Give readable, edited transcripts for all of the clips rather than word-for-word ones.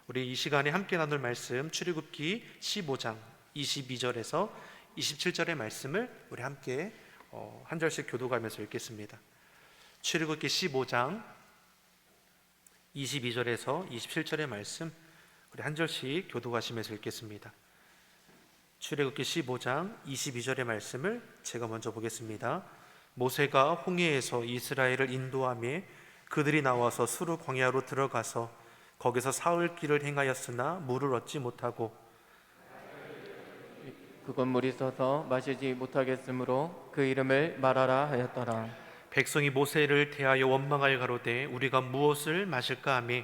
우리 이 시간에 함께 나눌 말씀 출애굽기 15장 22절에서 27절의 말씀을 우리 함께 한 절씩 교독하면서 읽겠습니다. 출애굽기 15장 22절에서 27절의 말씀 우리 한 절씩 교독하시면서 읽겠습니다. 출애굽기 15장 22절의 말씀을 제가 먼저 보겠습니다. 모세가 홍해에서 이스라엘을 인도하며 그들이 나와서 수르 광야로 들어가서 거기서 사흘 길을 행하였으나 물을 얻지 못하고 그 건물이 서서 마시지 못하겠으므로 그 이름을 마라라 하였더라. 백성이 모세를 대하여 원망하여 가로되 우리가 무엇을 마실까 하며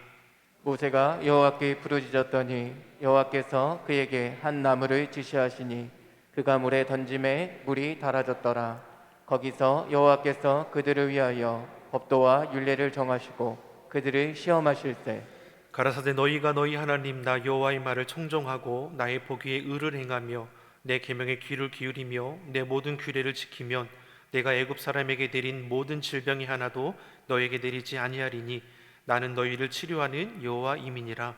모세가 여호와께 부르짖었더니 여호와께서 그에게 한 나무를 지시하시니 그가 물에 던짐에 물이 달아졌더라. 거기서 여호와께서 그들을 위하여 법도와 율례를 정하시고 그들을 시험하실세. 가라사대 너희가 너희 하나님 나 여호와의 말을 청종하고 나의 보기에 의를 행하며 내 계명에 귀를 기울이며 내 모든 규례를 지키면 내가 애굽 사람에게 내린 모든 질병이 하나도 너에게 내리지 아니하리니 나는 너희를 치료하는 여호와임이니라.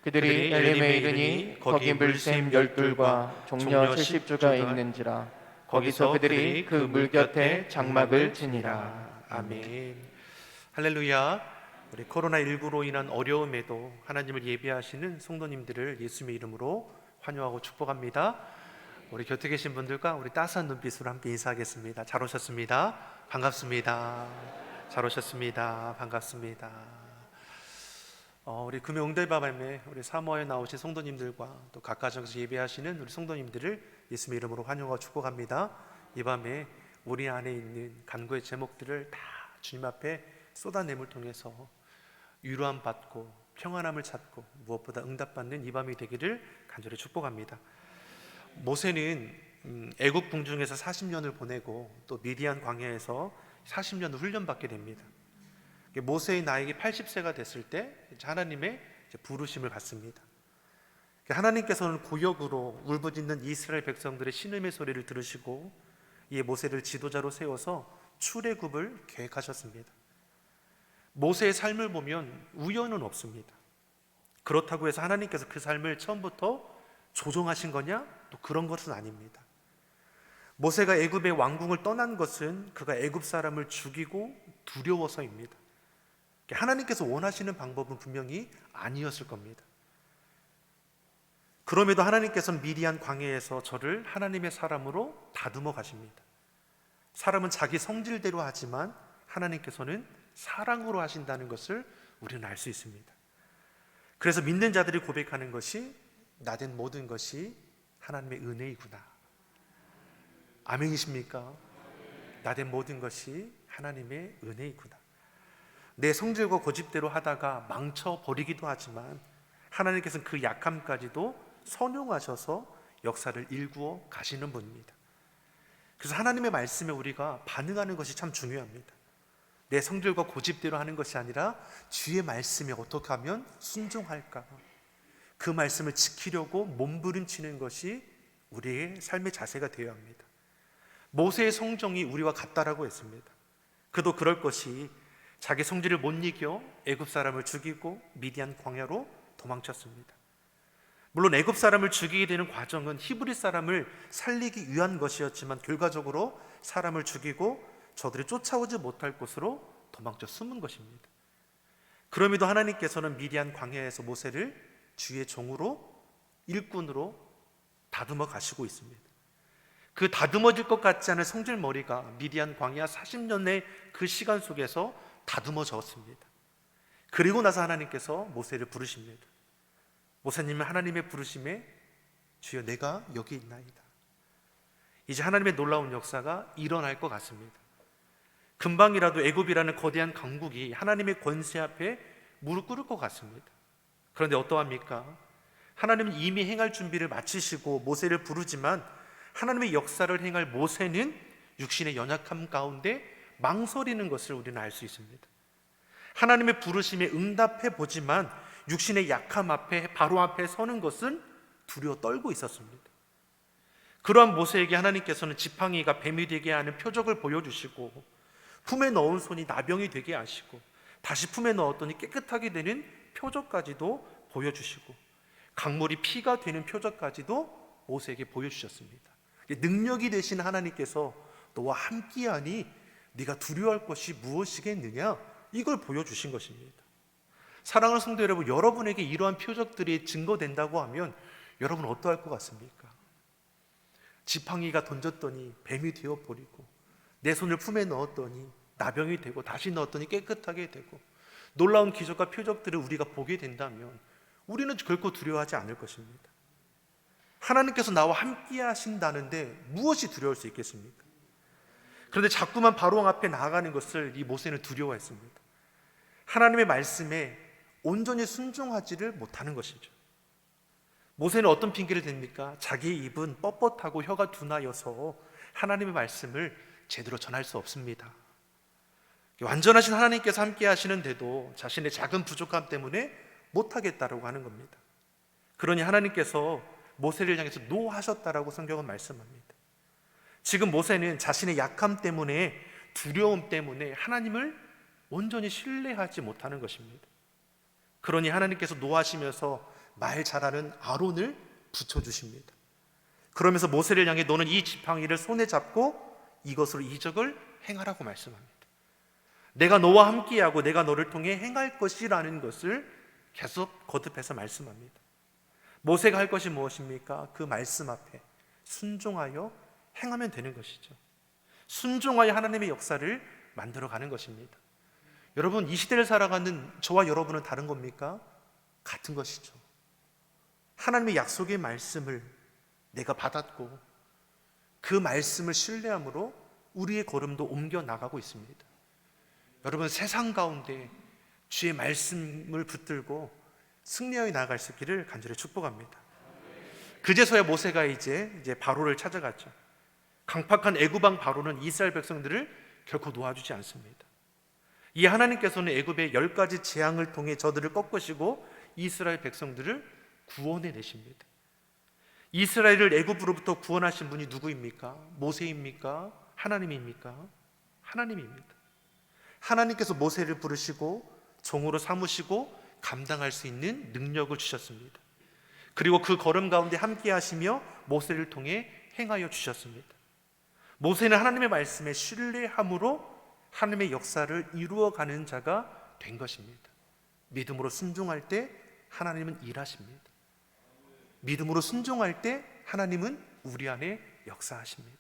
그들이 엘림에 이르니 거기 물샘 12과 종려 70주가 있는지라. 거기서 그들이 그 물 곁에 장막을 치니라. 아멘. 할렐루야. 우리 코로나19로 인한 어려움에도 하나님을 예배하시는 성도님들을 예수님의 이름으로 환영하고 축복합니다. 우리 곁에 계신 분들과 우리 따스한 눈빛으로 함께 인사하겠습니다. 잘 오셨습니다. 반갑습니다. 잘 오셨습니다. 반갑습니다. 우리 금요 응답의 밤에 우리 사모에 나오신 성도님들과 또 각 가정에서 예배하시는 우리 성도님들을 예수님의 이름으로 환영하고 축복합니다. 이 밤에 우리 안에 있는 간구의 제목들을 다 주님 앞에 쏟아냄을 통해서 위로함 받고 평안함을 찾고 무엇보다 응답받는 이 밤이 되기를 간절히 축복합니다. 모세는 애굽 궁중에서 40년을 보내고 또 미디안 광야에서 40년을 훈련받게 됩니다. 모세의 나이가 80세가 됐을 때 하나님의 부르심을 받습니다. 하나님께서는 구역으로 울부짖는 이스라엘 백성들의 신음의 소리를 들으시고 이 모세를 지도자로 세워서 출애굽을 계획하셨습니다. 모세의 삶을 보면 우연은 없습니다. 그렇다고 해서 하나님께서 그 삶을 처음부터 조종하신 거냐? 또 그런 것은 아닙니다. 모세가 애굽의 왕궁을 떠난 것은 그가 애굽 사람을 죽이고 두려워서입니다. 하나님께서 원하시는 방법은 분명히 아니었을 겁니다. 그럼에도 하나님께서는 미디안 광야에서 저를 하나님의 사람으로 다듬어 가십니다. 사람은 자기 성질대로 하지만 하나님께서는 사랑으로 하신다는 것을 우리는 알 수 있습니다. 그래서 믿는 자들이 고백하는 것이 나된 모든 것이 하나님의 은혜이구나. 아멘이십니까? 나된 모든 것이 하나님의 은혜이구나. 내 성질과 고집대로 하다가 망쳐버리기도 하지만 하나님께서는 그 약함까지도 선용하셔서 역사를 일구어 가시는 분입니다. 그래서 하나님의 말씀에 우리가 반응하는 것이 참 중요합니다. 내 성질과 고집대로 하는 것이 아니라 주의 말씀에 어떻게 하면 순종할까, 그 말씀을 지키려고 몸부림치는 것이 우리의 삶의 자세가 되어야 합니다. 모세의 성정이 우리와 같다라고 했습니다. 그도 그럴 것이 자기 성질을 못 이겨 애굽 사람을 죽이고 미디안 광야로 도망쳤습니다. 물론 애굽 사람을 죽이게 되는 과정은 히브리 사람을 살리기 위한 것이었지만 결과적으로 사람을 죽이고 저들이 쫓아오지 못할 곳으로 도망쳐 숨은 것입니다. 그럼에도 하나님께서는 미디안 광야에서 모세를 주의 종으로 일꾼으로 다듬어 가시고 있습니다. 그 다듬어질 것 같지 않은 성질머리가 미디안 광야 40년의 그 시간 속에서 다듬어졌습니다. 그리고 나서 하나님께서 모세를 부르십니다. 모세님은 하나님의 부르심에 주여 내가 여기 있나이다. 이제 하나님의 놀라운 역사가 일어날 것 같습니다. 금방이라도 애굽이라는 거대한 강국이 하나님의 권세 앞에 무릎 꿇을 것 같습니다. 그런데 어떠합니까? 하나님은 이미 행할 준비를 마치시고 모세를 부르지만 하나님의 역사를 행할 모세는 육신의 연약함 가운데 망설이는 것을 우리는 알 수 있습니다. 하나님의 부르심에 응답해 보지만 육신의 약함 앞에 바로 앞에 서는 것은 두려워 떨고 있었습니다. 그러한 모세에게 하나님께서는 지팡이가 뱀이 되게 하는 표적을 보여주시고 품에 넣은 손이 나병이 되게 하시고 다시 품에 넣었더니 깨끗하게 되는 표적까지도 보여주시고 강물이 피가 되는 표적까지도 모세에게 보여주셨습니다. 능력이 되신 하나님께서 너와 함께하니 네가 두려워할 것이 무엇이겠느냐, 이걸 보여주신 것입니다. 사랑하는 성도 여러분, 여러분에게 이러한 표적들이 증거된다고 하면 여러분 어떠할 것 같습니까? 지팡이가 던졌더니 뱀이 되어버리고, 내 손을 품에 넣었더니 나병이 되고, 다시 넣었더니 깨끗하게 되고, 놀라운 기적과 표적들을 우리가 보게 된다면 우리는 결코 두려워하지 않을 것입니다. 하나님께서 나와 함께 하신다는데 무엇이 두려울 수 있겠습니까? 그런데 자꾸만 바로왕 앞에 나아가는 것을 이 모세는 두려워했습니다. 하나님의 말씀에 온전히 순종하지를 못하는 것이죠. 모세는 어떤 핑계를 댑니까? 자기의 입은 뻣뻣하고 혀가 둔하여서 하나님의 말씀을 제대로 전할 수 없습니다. 완전하신 하나님께서 함께 하시는데도 자신의 작은 부족함 때문에 못하겠다라고 하는 겁니다. 그러니 하나님께서 모세를 향해서 노하셨다라고 성경은 말씀합니다. 지금 모세는 자신의 약함 때문에, 두려움 때문에 하나님을 온전히 신뢰하지 못하는 것입니다. 그러니 하나님께서 노하시면서 말 잘하는 아론을 붙여주십니다. 그러면서 모세를 향해 너는 이 지팡이를 손에 잡고 이것으로 이적을 행하라고 말씀합니다. 내가 너와 함께하고 내가 너를 통해 행할 것이라는 것을 계속 거듭해서 말씀합니다. 모세가 할 것이 무엇입니까? 그 말씀 앞에 순종하여 행하면 되는 것이죠. 순종하여 하나님의 역사를 만들어가는 것입니다. 여러분, 이 시대를 살아가는 저와 여러분은 다른 겁니까? 같은 것이죠. 하나님의 약속의 말씀을 내가 받았고 그 말씀을 신뢰함으로 우리의 걸음도 옮겨 나가고 있습니다. 여러분, 세상 가운데 주의 말씀을 붙들고 승리하여 나아갈 수 있기를 간절히 축복합니다. 그제서야 모세가 이제 바로를 찾아갔죠. 강팍한 애굽왕 바로는 이스라엘 백성들을 결코 놓아주지 않습니다. 이 하나님께서는 애굽의 10가지 재앙을 통해 저들을 꺾으시고 이스라엘 백성들을 구원해 내십니다. 이스라엘을 애굽으로부터 구원하신 분이 누구입니까? 모세입니까? 하나님입니까? 하나님입니다. 하나님께서 모세를 부르시고 종으로 삼으시고 감당할 수 있는 능력을 주셨습니다. 그리고 그 걸음 가운데 함께 하시며 모세를 통해 행하여 주셨습니다. 모세는 하나님의 말씀에 신뢰함으로 하나님의 역사를 이루어가는 자가 된 것입니다. 믿음으로 순종할 때 하나님은 일하십니다. 믿음으로 순종할 때 하나님은 우리 안에 역사하십니다.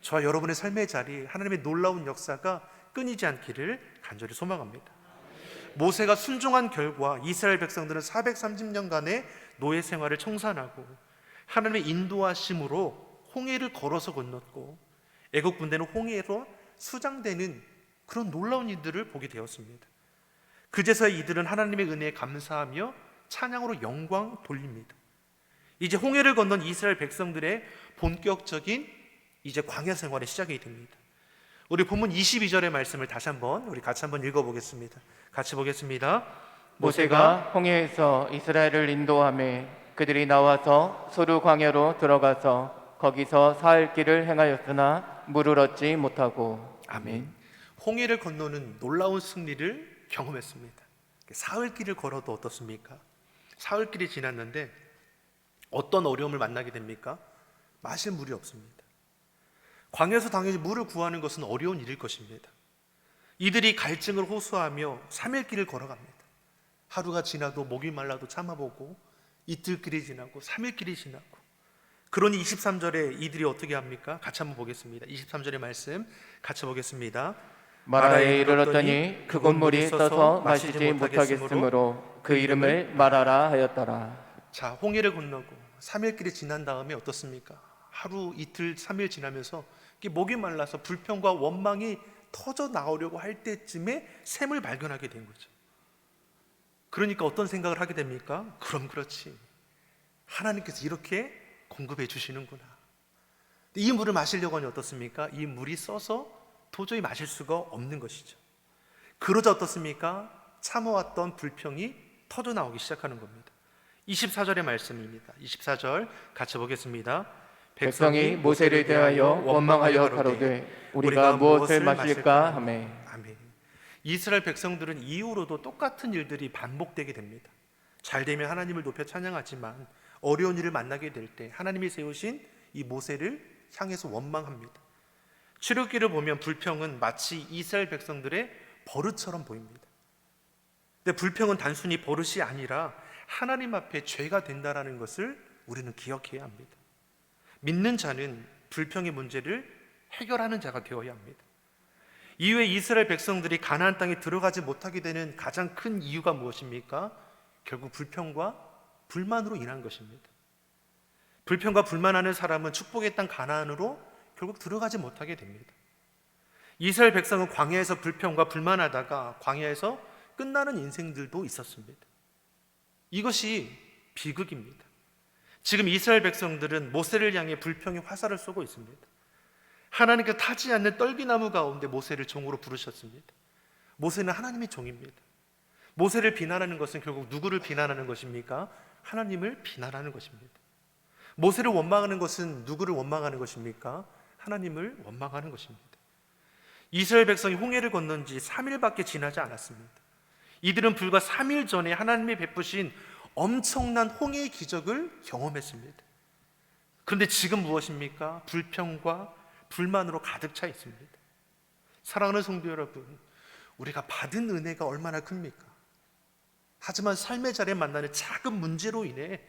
저와 여러분의 삶의 자리, 하나님의 놀라운 역사가 끊이지 않기를 간절히 소망합니다. 모세가 순종한 결과 이스라엘 백성들은 430년간의 노예 생활을 청산하고 하나님의 인도하심으로 홍해를 걸어서 건넜고 애국 군대는 홍해로 수장되는 그런 놀라운 일들을 보게 되었습니다. 그제서야 이들은 하나님의 은혜에 감사하며 찬양으로 영광 돌립니다. 이제 홍해를 건넌 이스라엘 백성들의 본격적인 이제 광야 생활의 시작이 됩니다. 우리 본문 22절의 말씀을 다시 한번 우리 같이 한번 읽어보겠습니다. 같이 보겠습니다. 모세가 홍해에서 이스라엘을 인도하며 그들이 나와서 소르 광야로 들어가서 거기서 사흘 길을 행하였으나 물을 얻지 못하고. 아멘. 홍해를 건너는 놀라운 승리를 경험했습니다. 사흘 길을 걸어도 어떻습니까? 사흘 길이 지났는데 어떤 어려움을 만나게 됩니까? 마실 물이 없습니다. 광야에서 당연히 물을 구하는 것은 어려운 일일 것입니다. 이들이 갈증을 호소하며 3일 길을 걸어갑니다. 하루가 지나도 목이 말라도 참아보고 이틀 길이 지나고 3일 길이 지나고, 그러니 23절에 이들이 어떻게 합니까? 같이 한번 보겠습니다. 23절의 말씀 같이 보겠습니다. 마라에 이르렀더니 그곳 물이 써서 마시지 못하겠으므로 그 이름을 마라라 하였더라. 자, 홍해를 건너고 3일 길이 지난 다음에 어떻습니까? 하루, 이틀, 3일 지나면서 목이 말라서 불평과 원망이 터져 나오려고 할 때쯤에 샘을 발견하게 된 거죠. 그러니까 어떤 생각을 하게 됩니까? 그럼 그렇지, 하나님께서 이렇게 공급해 주시는구나. 이 물을 마시려고 하니 어떻습니까? 이 물이 써서 도저히 마실 수가 없는 것이죠. 그러자 어떻습니까? 참아왔던 불평이 터져 나오기 시작하는 겁니다. 24절의 말씀입니다. 24절 같이 보겠습니다. 백성이 모세를 대하여 원망하여 가로되 우리가 무엇을 마실까 하매. 아멘. 이스라엘 백성들은 이후로도 똑같은 일들이 반복되게 됩니다. 잘 되면 하나님을 높여 찬양하지만 어려운 일을 만나게 될 때 하나님이 세우신 이 모세를 향해서 원망합니다. 출애굽기를 보면 불평은 마치 이스라엘 백성들의 버릇처럼 보입니다. 근데 불평은 단순히 버릇이 아니라 하나님 앞에 죄가 된다는 것을 우리는 기억해야 합니다. 믿는 자는 불평의 문제를 해결하는 자가 되어야 합니다. 이후에 이스라엘 백성들이 가나안 땅에 들어가지 못하게 되는 가장 큰 이유가 무엇입니까? 결국 불평과 불만으로 인한 것입니다. 불평과 불만하는 사람은 축복의 땅 가나안으로 결국 들어가지 못하게 됩니다. 이스라엘 백성은 광야에서 불평과 불만하다가 광야에서 끝나는 인생들도 있었습니다. 이것이 비극입니다. 지금 이스라엘 백성들은 모세를 향해 불평의 화살을 쏘고 있습니다. 하나님께서 타지 않는 떨기나무 가운데 모세를 종으로 부르셨습니다. 모세는 하나님의 종입니다. 모세를 비난하는 것은 결국 누구를 비난하는 것입니까? 하나님을 비난하는 것입니다. 모세를 원망하는 것은 누구를 원망하는 것입니까? 하나님을 원망하는 것입니다. 이스라엘 백성이 홍해를 건넌 지 3일밖에 지나지 않았습니다. 이들은 불과 3일 전에 하나님이 베푸신 엄청난 홍해의 기적을 경험했습니다. 그런데 지금 무엇입니까? 불평과 불만으로 가득 차 있습니다. 사랑하는 성도 여러분, 우리가 받은 은혜가 얼마나 큽니까? 하지만 삶의 자리에 만나는 작은 문제로 인해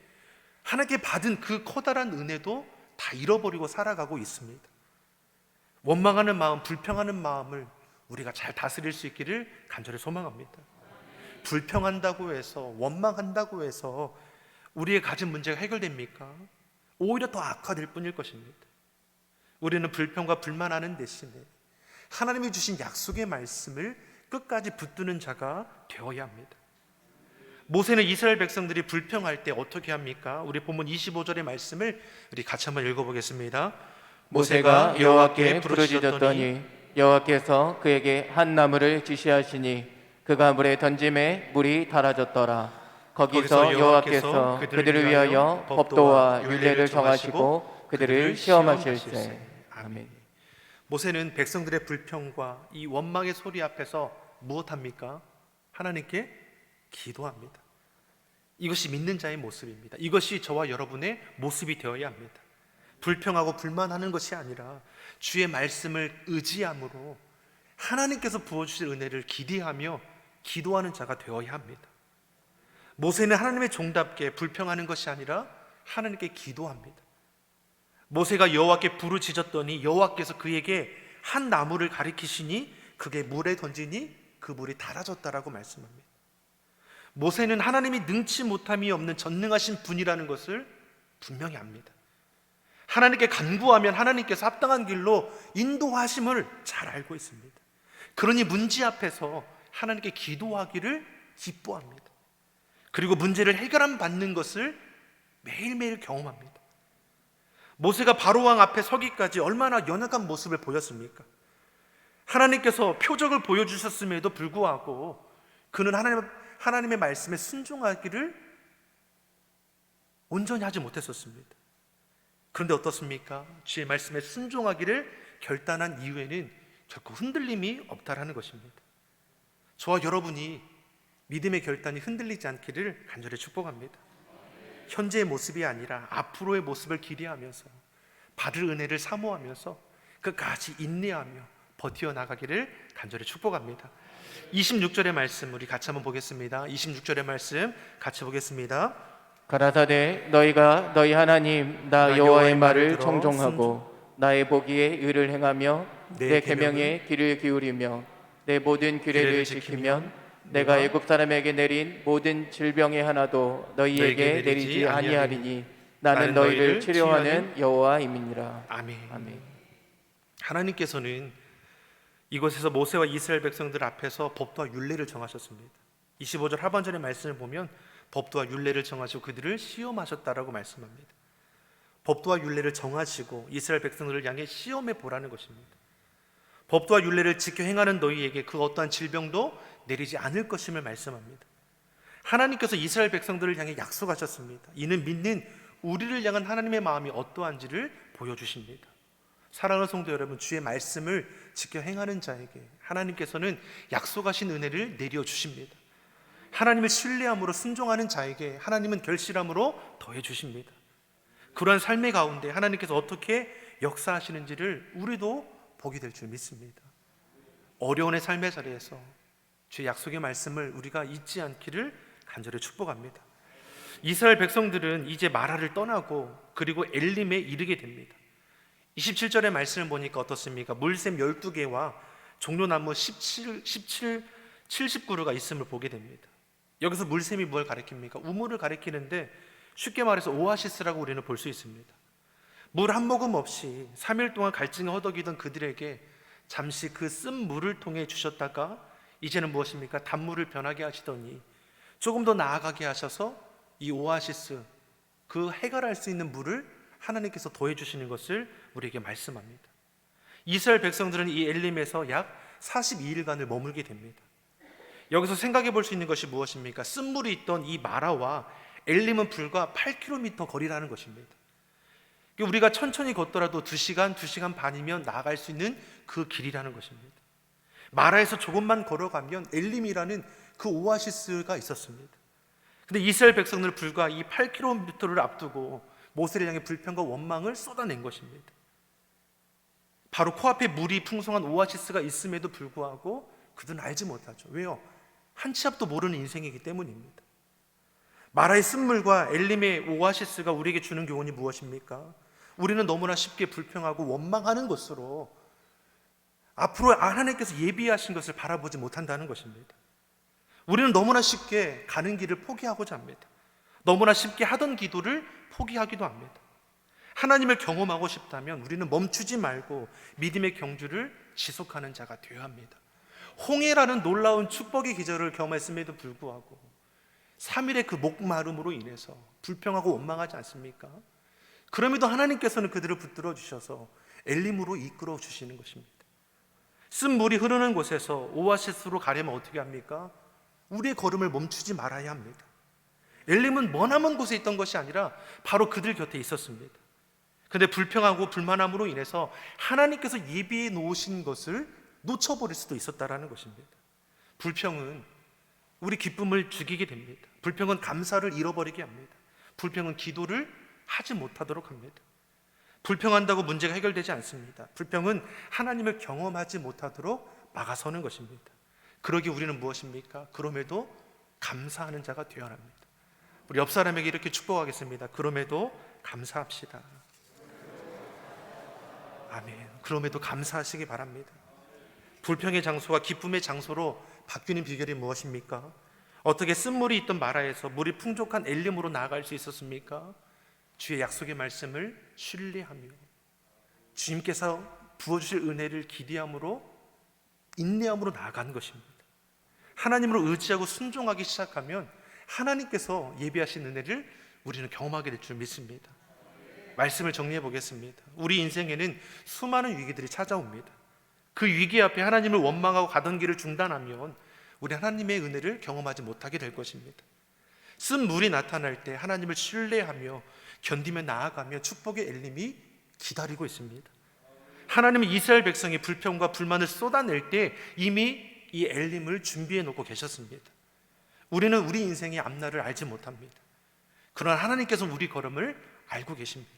하나님께 받은 그 커다란 은혜도 다 잃어버리고 살아가고 있습니다. 원망하는 마음, 불평하는 마음을 우리가 잘 다스릴 수 있기를 간절히 소망합니다. 불평한다고 해서, 원망한다고 해서 우리의 가진 문제가 해결됩니까? 오히려 더 악화될 뿐일 것입니다. 우리는 불평과 불만하는 대신에 하나님이 주신 약속의 말씀을 끝까지 붙드는 자가 되어야 합니다. 모세는 이스라엘 백성들이 불평할 때 어떻게 합니까? 우리 본문 25절의 말씀을 우리 같이 한번 읽어보겠습니다. 모세가 여호와께 부르짖었더니 여호와께서 그에게 한 나무를 지시하시니 그가 물에 던짐에 물이 달아졌더라. 거기서 여호와께서 그들을 위하여 법도와 율례를 정하시고 그들을 시험하실세. 아멘. 모세는 백성들의 불평과 이 원망의 소리 앞에서 무엇합니까? 하나님께 기도합니다. 이것이 믿는 자의 모습입니다. 이것이 저와 여러분의 모습이 되어야 합니다. 불평하고 불만하는 것이 아니라 주의 말씀을 의지함으로 하나님께서 부어주실 은혜를 기대하며 기도하는 자가 되어야 합니다. 모세는 하나님의 종답게 불평하는 것이 아니라 하나님께 기도합니다. 모세가 여호와께 부르짖었더니 여호와께서 그에게 한 나무를 가리키시니 그게 물에 던지니 그 물이 달아졌다라고 말씀합니다. 모세는 하나님이 능치 못함이 없는 전능하신 분이라는 것을 분명히 압니다. 하나님께 간구하면 하나님께서 합당한 길로 인도하심을 잘 알고 있습니다. 그러니 문제 앞에서 하나님께 기도하기를 기뻐합니다. 그리고 문제를 해결함 받는 것을 매일매일 경험합니다. 모세가 바로왕 앞에 서기까지 얼마나 연약한 모습을 보였습니까? 하나님께서 표적을 보여주셨음에도 불구하고 그는 하나님의 말씀에 순종하기를 온전히 하지 못했었습니다. 그런데 어떻습니까? 주의 말씀에 순종하기를 결단한 이후에는 결코 흔들림이 없다라는 것입니다. 저와 여러분이 믿음의 결단이 흔들리지 않기를 간절히 축복합니다. 현재의 모습이 아니라 앞으로의 모습을 기대하면서 받을 은혜를 사모하면서 끝까지 인내하며 버텨나가기를 간절히 축복합니다. 26절의 말씀 우리 같이 한번 보겠습니다. 26절의 말씀 같이 보겠습니다. 가라사대 너희가 너희 하나님 나 여호와의 말을 청종하고 나의 보기에 의를 행하며 내 계명에 귀를 기울이며 내 모든 규례를 지키면 내가 애굽 사람에게 내린 모든 질병의 하나도 너희에게 내리지 아니하리니 나는 너희를 치료하는 여호와임이니라. 아멘. 하나님께서는 이곳에서 모세와 이스라엘 백성들 앞에서 법도와 율례를 정하셨습니다. 25절 하반절의 말씀을 보면 법도와 율례를 정하시고 그들을 시험하셨다라고 말씀합니다. 법도와 율례를 정하시고 이스라엘 백성들을 향해 시험해 보라는 것입니다. 법도와 율례를 지켜 행하는 너희에게 그 어떠한 질병도 내리지 않을 것임을 말씀합니다. 하나님께서 이스라엘 백성들을 향해 약속하셨습니다. 이는 믿는 우리를 향한 하나님의 마음이 어떠한지를 보여주십니다. 사랑하는 성도 여러분, 주의 말씀을 지켜 행하는 자에게 하나님께서는 약속하신 은혜를 내려주십니다. 하나님을 신뢰함으로 순종하는 자에게 하나님은 결실함으로 더해 주십니다. 그러한 삶의 가운데 하나님께서 어떻게 역사하시는지를 우리도 보게 될 줄 믿습니다. 어려운의 삶의 자리에서 주의 약속의 말씀을 우리가 잊지 않기를 간절히 축복합니다. 이스라엘 백성들은 이제 마라를 떠나고 그리고 엘림에 이르게 됩니다. 27절의 말씀을 보니까 어떻습니까? 물샘 12개와 종려나무 70그루가 있음을 보게 됩니다. 여기서 물샘이 뭘 가리킵니까? 우물을 가리키는데 쉽게 말해서 오아시스라고 우리는 볼 수 있습니다. 물 한 모금 없이 3일 동안 갈증에 허덕이던 그들에게 잠시 그 쓴 물을 통해 주셨다가 이제는 무엇입니까? 단물을 변하게 하시더니 조금 더 나아가게 하셔서 이 오아시스, 그 해결할 수 있는 물을 하나님께서 더해 주시는 것을 우리에게 말씀합니다. 이스라엘 백성들은 이 엘림에서 약 42일간을 머물게 됩니다. 여기서 생각해 볼 수 있는 것이 무엇입니까? 쓴물이 있던 이 마라와 엘림은 불과 8km 거리라는 것입니다. 우리가 천천히 걷더라도 2시간, 2시간 반이면 나아갈 수 있는 그 길이라는 것입니다. 마라에서 조금만 걸어가면 엘림이라는 그 오아시스가 있었습니다. 근데 이스라엘 백성들은 불과 이 8km를 앞두고 모세를 향해 불평과 원망을 쏟아낸 것입니다. 바로 코앞에 물이 풍성한 오아시스가 있음에도 불구하고 그들은 알지 못하죠. 왜요? 한 치 앞도 모르는 인생이기 때문입니다. 마라의 쓴물과 엘림의 오아시스가 우리에게 주는 교훈이 무엇입니까? 우리는 너무나 쉽게 불평하고 원망하는 것으로 앞으로 하나님께서 예비하신 것을 바라보지 못한다는 것입니다. 우리는 너무나 쉽게 가는 길을 포기하고자 합니다. 너무나 쉽게 하던 기도를 포기하기도 합니다. 하나님을 경험하고 싶다면 우리는 멈추지 말고 믿음의 경주를 지속하는 자가 되어야 합니다. 홍해라는 놀라운 축복의 기절을 경험했음에도 불구하고 3일의 그 목마름으로 인해서 불평하고 원망하지 않습니까? 그럼에도 하나님께서는 그들을 붙들어 주셔서 엘림으로 이끌어 주시는 것입니다. 쓴 물이 흐르는 곳에서 오아시스로 가려면 어떻게 합니까? 우리의 걸음을 멈추지 말아야 합니다. 엘림은 머나먼 곳에 있던 것이 아니라 바로 그들 곁에 있었습니다. 그런데 불평하고 불만함으로 인해서 하나님께서 예비해 놓으신 것을 놓쳐버릴 수도 있었다는 것입니다. 불평은 우리 기쁨을 죽이게 됩니다. 불평은 감사를 잃어버리게 합니다. 불평은 기도를 하지 못하도록 합니다. 불평한다고 문제가 해결되지 않습니다. 불평은 하나님을 경험하지 못하도록 막아서는 것입니다. 그러기 우리는 무엇입니까? 그럼에도 감사하는 자가 되어야 합니다. 우리 옆 사람에게 이렇게 축복하겠습니다. 그럼에도 감사합시다. 아멘. 그럼에도 감사하시기 바랍니다. 불평의 장소가 기쁨의 장소로 바뀌는 비결이 무엇입니까? 어떻게 쓴물이 있던 마라에서 물이 풍족한 엘림으로 나아갈 수 있었습니까? 주의 약속의 말씀을 신뢰하며 주님께서 부어주실 은혜를 기대함으로 인내함으로 나아가는 것입니다. 하나님으로 의지하고 순종하기 시작하면 하나님께서 예비하신 은혜를 우리는 경험하게 될 줄 믿습니다. 말씀을 정리해 보겠습니다. 우리 인생에는 수많은 위기들이 찾아옵니다. 그 위기 앞에 하나님을 원망하고 가던 길을 중단하면 우리 하나님의 은혜를 경험하지 못하게 될 것입니다. 쓴 물이 나타날 때 하나님을 신뢰하며 견디며 나아가며 축복의 엘림이 기다리고 있습니다. 하나님은 이스라엘 백성의 불평과 불만을 쏟아낼 때 이미 이 엘림을 준비해 놓고 계셨습니다. 우리는 우리 인생의 앞날을 알지 못합니다. 그러나 하나님께서는 우리 걸음을 알고 계십니다.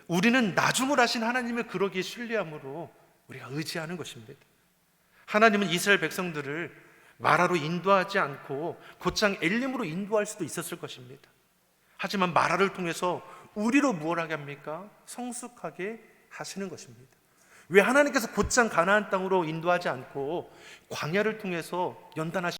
우리는 나중을 하신 하나님을 그러기에 신뢰함으로 우리가 의지하는 것입니다. 하나님은 이스라엘 백성들을 마라로 인도하지 않고 곧장 엘림으로 인도할 수도 있었을 것입니다. 하지만 마라를 통해서 우리로 무엇 하게 합니까? 성숙하게 하시는 것입니다. 왜 하나님께서 곧장 가나안 땅으로 인도하지 않고 광야를 통해서 연단하시